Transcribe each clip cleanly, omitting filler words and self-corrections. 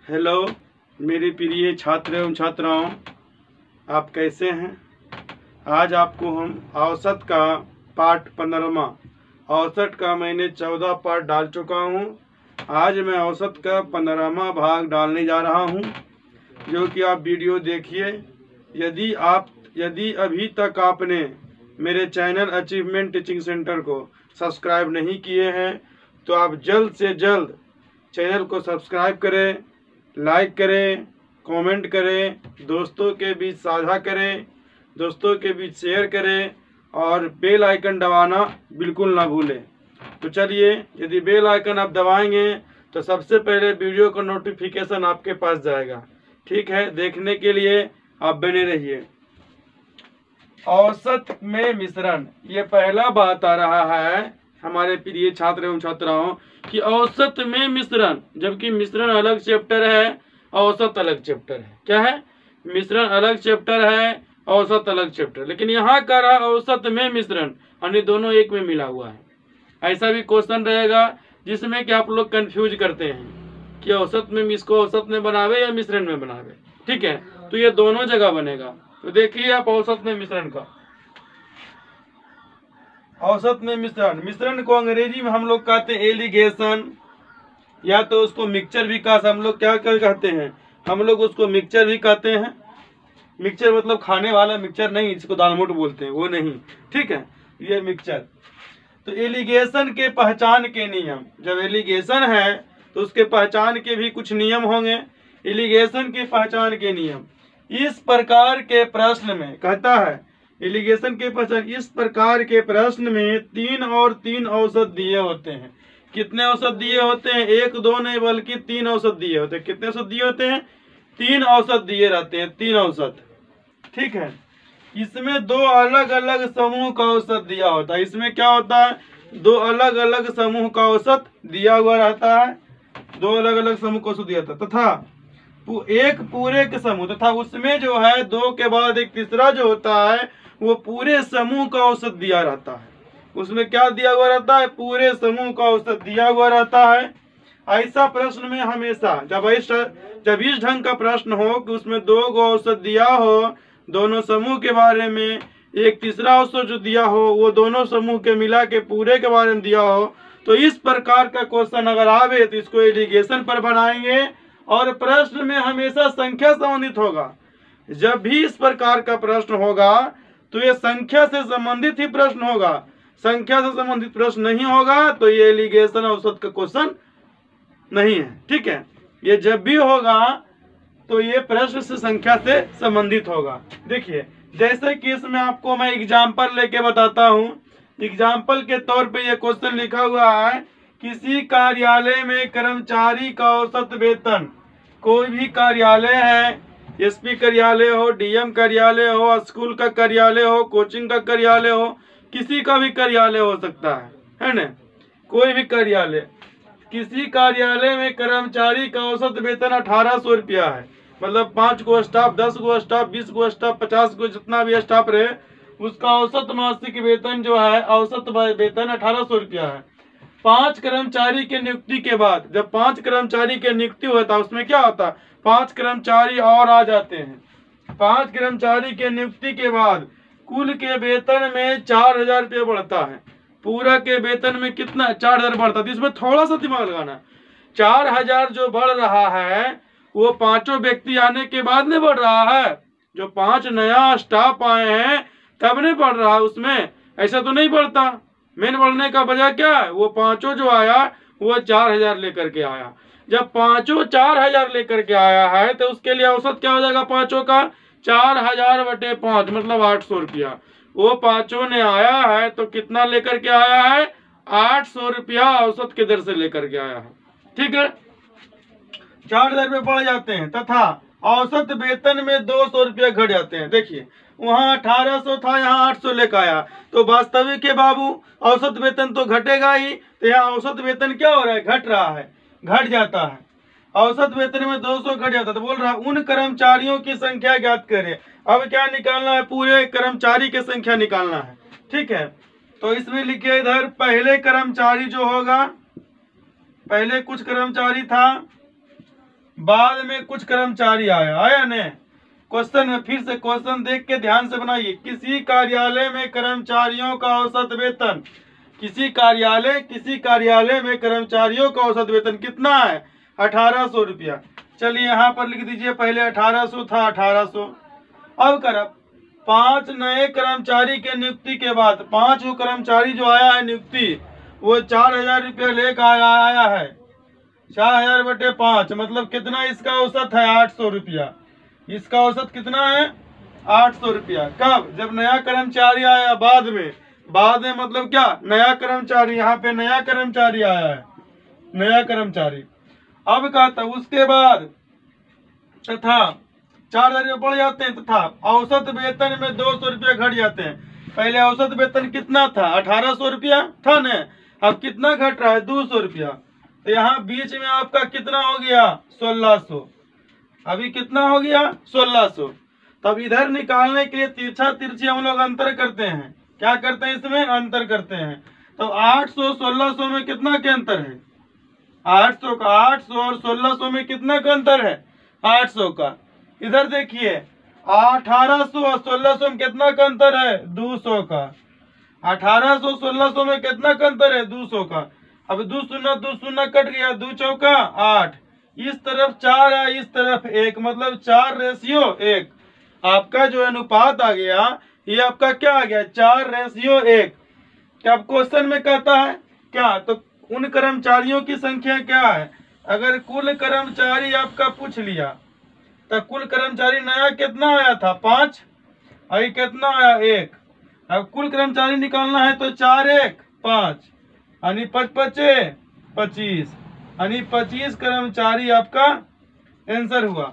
Hello मेरे प्रिय छात्र एवं छात्राओं, आप कैसे हैं। आज आपको हम औसत का पाठ 15वां औसत का मैंने 14 पाठ डाल चुका हूं। आज मैं औसत का 15वां भाग डालने जा रहा हूं, जो कि आप वीडियो देखिए। यदि अभी तक आपने मेरे चैनल अचीवमेंट टीचिंग सेंटर को सब्सक्राइब नहीं किए हैं तो आप जल्द से जल्द चैनल को सब्सक्राइब करें, लाइक करें, कमेंट करें, दोस्तों के बीच साझा करें, दोस्तों के बीच शेयर करें और बेल आइकन दबाना बिल्कुल ना भूलें। तो चलिए, यदि बेल आइकन आप दबाएंगे तो सबसे पहले वीडियो का नोटिफिकेशन आपके पास जाएगा। ठीक है, देखने के लिए आप बने रहिए। औसत में मिश्रण, ये पहला बात आ रहा है हमारे प्रिय छात्र एवं छात्राओं कि औसत में मिश्रण, जबकि मिश्रण अलग चैप्टर है, औसत अलग चैप्टर है। क्या है? मिश्रण अलग चैप्टर है, औसत अलग चैप्टर। लेकिन यहाँ का रहा औसत में मिश्रण, यानी दोनों एक में मिला हुआ है। ऐसा भी क्वेश्चन रहेगा जिसमें कि आप लोग कंफ्यूज करते हैं कि औसत में इसको औसत में बनावे या मिश्रण में बनावे। ठीक है, तो ये दोनों जगह बनेगा। तो देखिए आप औसत में मिश्रण का, औसत में मिश्रण को अंग्रेजी में हम लोग कहते हैं एलिगेशन, या तो उसको मिक्सचर भी हम लोग क्या कहते हैं, हम लोग उसको मिक्सचर भी कहते हैं। मिक्सचर मतलब खाने वाला मिक्सचर नहीं, इसको दालमोट बोलते हैं, वो नहीं। ठीक है, ये मिक्सचर। तो एलिगेशन के पहचान के नियम, जब एलिगेशन है तो उसके पहचान के भी कुछ नियम होंगे। एलिगेशन के पहचान के नियम इस प्रकार के प्रश्न में कहता है, एलिगेशन के पहचान इस प्रकार के प्रश्न में 3 और 3 औसत दिए होते हैं। कितने औसत दिए होते हैं? 1 2 नहीं बल्कि 3 औसत दिए होते हैं। कितने औसत दिए होते हैं? 3 औसत दिए रहते हैं, 3 औसत। ठीक है, इसमें 2 अलग अलग समूह का औसत दिया होता है। इसमें क्या होता है? 2 अलग अलग समूह का औसत दिया हुआ रहता है। 2 अलग अलग समूह का औसत दिया था तथा एक पूरे के समूह, तथा उसमें जो है 2 के बाद एक तीसरा जो होता है वो पूरे समूह का औसत दिया रहता है। उसमें क्या दिया हुआ रहता है? पूरे समूह का औसत दिया हुआ रहता है। ऐसा प्रश्न में हमेशा जब इस ढंग का प्रश्न हो कि उसमें 2 को औसत दिया हो, दोनों समूह के बारे में, एक तीसरा औसत जो दिया हो वो दोनों समूह के मिला के पूरे के बारे में दिया हो, तो इस प्रकार का क्वेश्चन अगर आवे तो इसको एलिगेशन पर बनाएंगे और प्रश्न में हमेशा संख्या संबंधित होगा। जब भी इस प्रकार का प्रश्न होगा तो ये संख्या से संबंधित ही प्रश्न होगा। संख्या से संबंधित प्रश्न नहीं होगा तो ये एलिगेशन औसत का क्वेश्चन नहीं है। ठीक है, ये जब भी होगा तो ये प्रश्न से संख्या से संबंधित होगा। देखिए, जैसे कि इसमें आपको मैं एग्जाम्पल लेके बताता हूँ। एग्जाम्पल के तौर पे ये क्वेश्चन लिखा हुआ है, किसी कार्यालय में कर्मचारी का औसत वेतन, कोई भी कार्यालय है, एसपी कार्यालय हो, डीएम कार्यालय हो, स्कूल का कार्यालय हो, कोचिंग का कार्यालय हो, किसी का भी कार्यालय हो सकता है ना, कोई भी कार्यालय। किसी कार्यालय में कर्मचारी का औसत वेतन 1800 रुपया है। मतलब 5 गो स्टाफ, 10 गो स्टाफ, 20 गो स्टाफ, 50 गो, जितना भी स्टाफ रहे उसका औसत मासिक वेतन जो है, औसत वेतन 1800 रुपया है। 5 कर्मचारी के नियुक्ति के बाद, जब 5 कर्मचारी के नियुक्ति होता है उसमें क्या होता है? 5 कर्मचारी और आ जाते हैं। 5 कर्मचारी के नियुक्ति के बाद कुल के वेतन में 4000 रुपये बढ़ता है। पूरा के वेतन में कितना? 4000 बढ़ता है। तो इसमें थोड़ा सा दिमाग लगाना। 4000 जो बढ़ रहा है वो 5 व्यक्ति आने के बाद नहीं बढ़ रहा है। जो 5 नया स्टाफ आए हैं तब नहीं बढ़ रहा है उसमें, ऐसा तो नहीं बढ़ता। मेन बढ़ने का वजह क्या है? वो 5 जो आया वो 4000 लेकर के आया। जब 5 4000 लेकर के आया है तो उसके लिए औसत क्या हो जाएगा? 5 का 4000 बटे 5 मतलब 800 रुपया। वो 5 ने आया है तो कितना लेकर के आया है? 800 रुपया औसत के दर से लेकर के आया है। ठीक है, 4000 रुपये बढ़ जाते हैं तथा औसत वेतन में 200 रुपये घट जाते हैं। देखिए, वहाँ 1800 था, यहाँ 800 लेकर आया, तो वास्तविक के बाबू औसत वेतन तो घटेगा ही। तो यहाँ औसत वेतन क्या हो रहा है? घट रहा है, घट जाता है। औसत वेतन में 200 घट जाता है। तो बोल रहा है उन कर्मचारियों की संख्या ज्ञात करें। अब क्या निकालना है? पूरे कर्मचारी की संख्या निकालना है। ठीक है, तो इसमें लिखिए इधर पहले कर्मचारी जो होगा, पहले कुछ कर्मचारी था बाद में कुछ कर्मचारी आया ने। क्वेश्चन में फिर से क्वेश्चन देख के ध्यान से बनाइए। किसी कार्यालय में कर्मचारियों का औसत वेतन, किसी कार्यालय में कर्मचारियों का औसत वेतन कितना है? 1800 रुपया। चलिए यहाँ पर लिख दीजिए, पहले 1800 था, 1800। अब कर 5 नए कर्मचारी के नियुक्ति के बाद 5 वो कर्मचारी जो आया है नियुक्ति, वो 4000 रुपया लेकर आया है। 4000 बटे 5 मतलब कितना? इसका औसत है 800 रुपया। इसका औसत कितना है? 800 रुपया। कब? जब नया कर्मचारी आया, बाद में मतलब क्या? नया कर्मचारी, यहाँ पे नया कर्मचारी आया है, नया कर्मचारी। अब कहता उसके बाद तथा 4000 रुपये बढ़ जाते हैं, तथा औसत वेतन में 200 रुपये घट जाते हैं। पहले औसत वेतन कितना था? 1800 रुपया था न, अब कितना घट रहा है? 200 रुपया। तो यहाँ बीच में आपका कितना हो गया? 1600। अभी कितना हो गया? 1600। तब इधर निकालने के लिए तिरछा तिरछी हम लोग अंतर करते हैं। क्या करते हैं? इसमें अंतर करते हैं। तो 800 1600 में कितना के अंतर है? 800 का। 800 और 1600 में कितना का अंतर है? 800 का। इधर देखिए 1800 और 1600 में कितना का अंतर है? 200 का। 1800 1600 में कितना का अंतर है? 200 का। अब 2 शून्य कट गया, 2 चौका 8। इस तरफ 4 है, इस तरफ 1, मतलब 4:1। आपका जो अनुपात आ गया, ये आपका क्या आ गया? 4:1। क्या अब क्वेश्चन में कहता है क्या? तो उन कर्मचारियों की संख्या क्या है? अगर कुल कर्मचारी आपका पूछ लिया तो कुल कर्मचारी नया कितना आया था? 5। अभी कितना आया? 1। अब कुल कर्मचारी निकालना है तो 4 1 5 यानी 5 5 25 यानी 25 कर्मचारी आपका आंसर हुआ।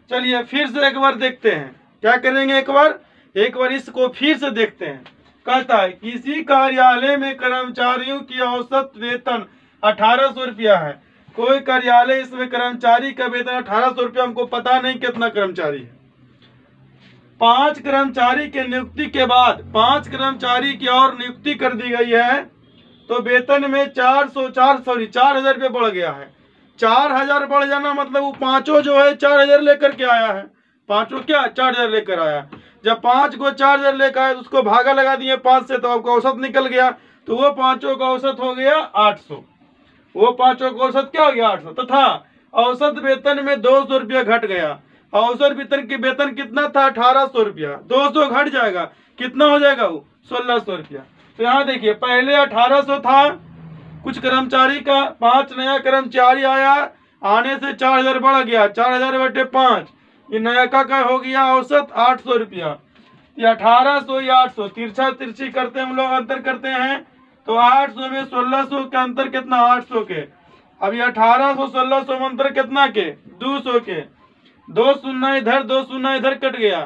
चलिए फिर से एक बार देखते हैं, क्या करेंगे? एक बार इसको फिर से देखते हैं। कहता है किसी कार्यालय में कर्मचारियों की औसत वेतन 1800 रुपया है। कोई कार्यालय, इसमें कर्मचारी का वेतन 1800 रुपया, हमको पता नहीं कितना कर्मचारी है। 5 कर्मचारी के नियुक्ति के बाद 5 कर्मचारी की और नियुक्ति कर दी गई है, तो वेतन में 4000 रुपये बढ़ गया है। 4000 बढ़ जाना मतलब वो पांचों जो है 4000 लेकर के आया है। पांचों क्या? 4000 लेकर आया। जब 5 को 4000 लेकर आया तो उसको भागा लगा दिए 5 से, तो आपका औसत निकल गया। तो वो पांचों का औसत हो गया 800। वो पांचों का औसत क्या हो गया? 800। तथा औसत वेतन में 200 रुपया घट गया। औसत वेतन की वेतन कितना था? 1800 रुपया। 200 घट जाएगा, कितना हो जाएगा? वो 1600 रुपया। तो यहाँ देखिए पहले 1800 था, कुछ कर्मचारी का 5 नया कर्मचारी आया, आने से 4000 बढ़ गया। 4000 बटे 5 ये नया का हो गया औसत 800 रुपया। ये 1800 या 800 तिरछा तिरछी करते हम लोग अंतर करते हैं, तो 800 में 1600 का अंतर कितना? 800 के। अब ये 1800 1600 में अंतर कितना के? 200 के। 2 शून्य इधर, 2 शून्य इधर कट गया,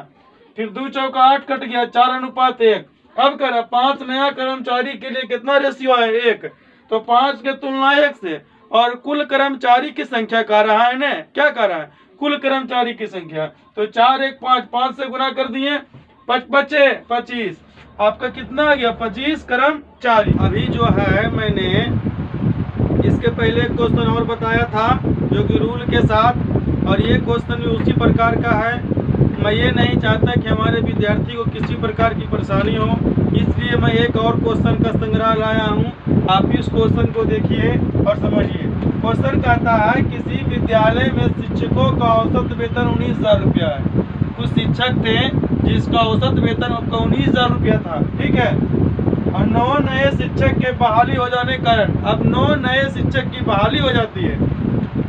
फिर 2 चौका 8 कट गया, 4:1। अब करा 5 नया कर्मचारी के लिए कितना रेशियो है? 1। तो 5 के तुलना 1 से, और कुल कर्मचारी की संख्या कह रहा है ना, क्या कह रहा है? कुल कर्मचारी की संख्या। तो 4 1 5, 5 से गुना कर दिए, 5 बचे 25। आपका कितना आ गया? 25 कर्मचारी। अभी जो है मैंने इसके पहले क्वेश्चन और बताया था जो कि रूल के साथ, और ये क्वेश्चन भी उसी प्रकार का है। मैं ये नहीं चाहता कि हमारे विद्यार्थी को किसी प्रकार की परेशानी हो, इसलिए मैं एक और क्वेश्चन का संग्रह लाया हूँ। आप इस क्वेश्चन को देखिए और समझिए। क्वेश्चन कहता है किसी विद्यालय में शिक्षकों का औसत वेतन 19000 रुपया है। कुछ शिक्षक थे जिसका औसत वेतन आपका 19000 रुपया था, ठीक है। और 9 नए शिक्षक के बहाली हो जाने के कारण, अब 9 नए शिक्षक की बहाली हो जाती है।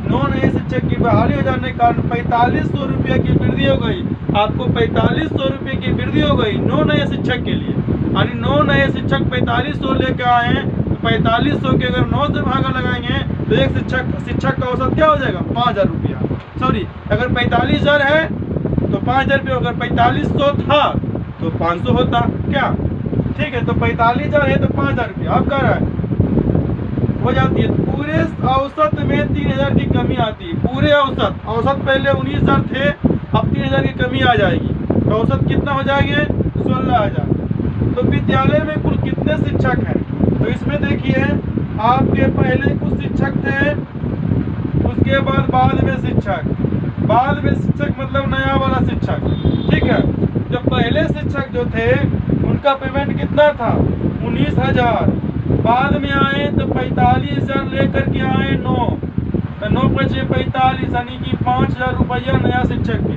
9 नए शिक्षक की बहाली हो जाने के कारण 4500 रुपये की वृद्धि हो गई। आपको 4500 रुपये की वृद्धि हो गई 9 नए शिक्षक के लिए। यानी 9 नए शिक्षक 4500 लेकर आए हैं, तो 4500 के अगर 9 से भागा लगाएंगे तो एक शिक्षक का औसत क्या हो जाएगा? 5000 रुपया। सॉरी, अगर 45000 है तो 5000 रुपये, अगर 4500 था तो 500 होता, क्या? ठीक है, तो 45000 है तो 5000 रुपया। अब कह रहा है हो जाती है। पूरे औसत में 3000 की कमी आती है। पूरे औसत पहले 19000 थे, अब 3000 की कमी आ जाएगी, तो औसत कितना हो जाएंगे? 16000। तो विद्यालय में कुल कितने शिक्षक हैं? तो इसमें देखिए आपके पहले कुछ शिक्षक थे, कुछ उसके बाद में शिक्षक, बाद में शिक्षक मतलब नया वाला शिक्षक, ठीक है। जब पहले शिक्षक जो थे उनका पेमेंट कितना था, 19,000। बाद में आए तो 45,000 लेकर के आए 9, तो 9 × 45 यानी कि 5,000 रुपया नया शिक्षक के।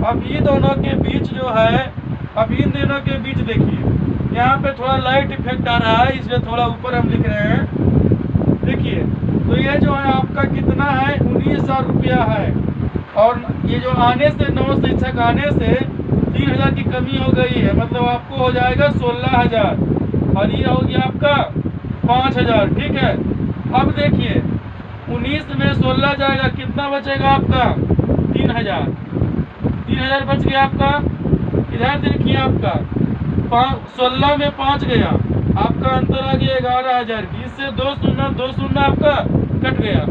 अब ये दोनों के बीच जो है, अब इन दोनों के बीच देखिए, यहाँ पे थोड़ा लाइट इफेक्ट आ रहा है, इसलिए थोड़ा ऊपर हम लिख रहे हैं। देखिए तो ये जो है आपका कितना है, 19,000 रुपया है। और ये जो आने से 9 शिक्षक आने से 3,000 की कमी हो गई है, मतलब आपको हो जाएगा 16,000 और ये हो गया आपका 5,000, ठीक है। अब देखिए 19 में 16 जाएगा, कितना बचेगा आपका, 3,000। 3,000 बच गया आपका। इधर देखिए आपका 16 में 5 गया, आपका अंतर आ गया 11,000 की। इससे 2 शून्य आपका कट गया,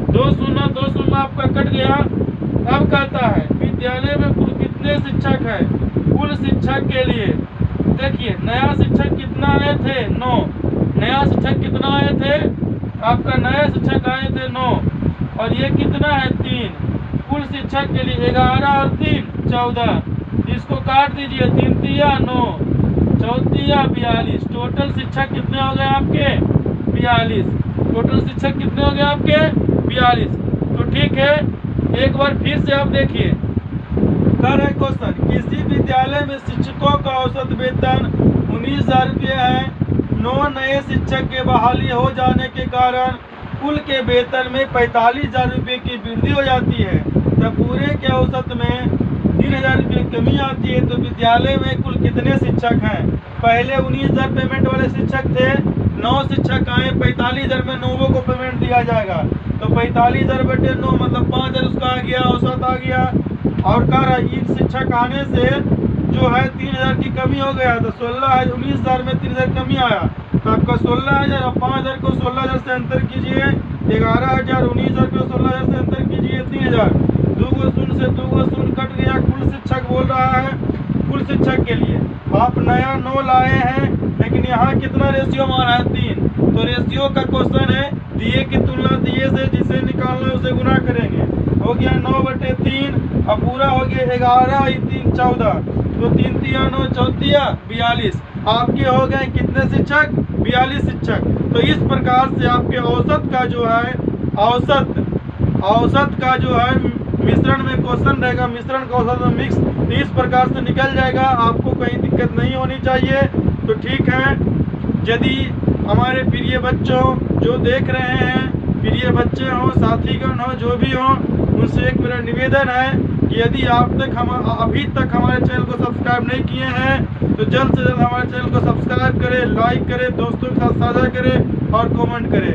2 शून्य आपका कट गया। अब कहता है विद्यालय में कुल कितने शिक्षक हैं, कुल शिक्षक के लिए देखिए नया शिक्षक कितना आए थे, 9। नया शिक्षक कितना आए थे, आपका नया शिक्षक आए थे 9, और ये कितना है 3। कुल शिक्षक के लिए 11 और 3 14, इसको काट दीजिए, 3 तिया 9, 4 तिया 42। टोटल शिक्षक कितने हो गए आपके, 42। टोटल शिक्षक कितने हो गए आपके, 42। तो ठीक है, एक बार फिर से आप देखिए, कर है क्वेश्चन, किसी विद्यालय में शिक्षकों का औसत वेतन 19,000 रुपये है। 9 नए शिक्षक के बहाली हो जाने के कारण कुल के वेतन में 45,000 रुपये की वृद्धि हो जाती है, तब पूरे के औसत में 3,000 रुपये कमी आती है। तो विद्यालय में कुल कितने शिक्षक हैं, पहले 19,000 पेमेंट वाले शिक्षक थे, 9 शिक्षक आए, 45,000 में 9 को पेमेंट दिया जाएगा, तो 45,000 बटे 9 मतलब 5,000 उसका आ गया, औसत आ गया। और कह रहा है इन शिक्षक आने से जो है 3,000 की कमी हो गया, तो 19,000 में 3,000 कमी आया, तो आपका 16,000 और 5,000 को 16,000 से अंतर कीजिए, 11,000, 19,000 को 16,000 से अंतर कीजिए, 3,000। 2 शून्य से 2 शून्य कट गया। कुल शिक्षक बोल रहा है, कुल शिक्षक के लिए आप नया 9 लाए हैं, लेकिन यहाँ कितना रेशियो माना है, 3। तो रेशियो का क्वेश्चन है, दिए की तुलना दिए से, जिसे निकालना है उसे गुना करेंगे। हो गया 9/3, अब पूरा हो गया 11, 3 14, तो 3 तिया 9, 4 तिया 42। आपके हो गए कितने शिक्षक, 42 शिक्षक। तो इस प्रकार से आपके औसत का जो है, औसत का जो है मिश्रण में क्वेश्चन रहेगा, मिश्रण का औसत में मिक्स, तो इस प्रकार से निकल जाएगा, आपको कहीं दिक्कत नहीं होनी चाहिए। तो ठीक है, यदि हमारे प्रिय बच्चों जो देख रहे हैं, प्रिय बच्चे हों, साथीगण हों, जो भी हों, उनसे एक मेरा निवेदन है कि यदि आप अभी तक हमारे चैनल को सब्सक्राइब नहीं किए हैं तो जल्द से जल्द हमारे चैनल को सब्सक्राइब करें, लाइक करें, दोस्तों के साथ साझा करें और कमेंट करें।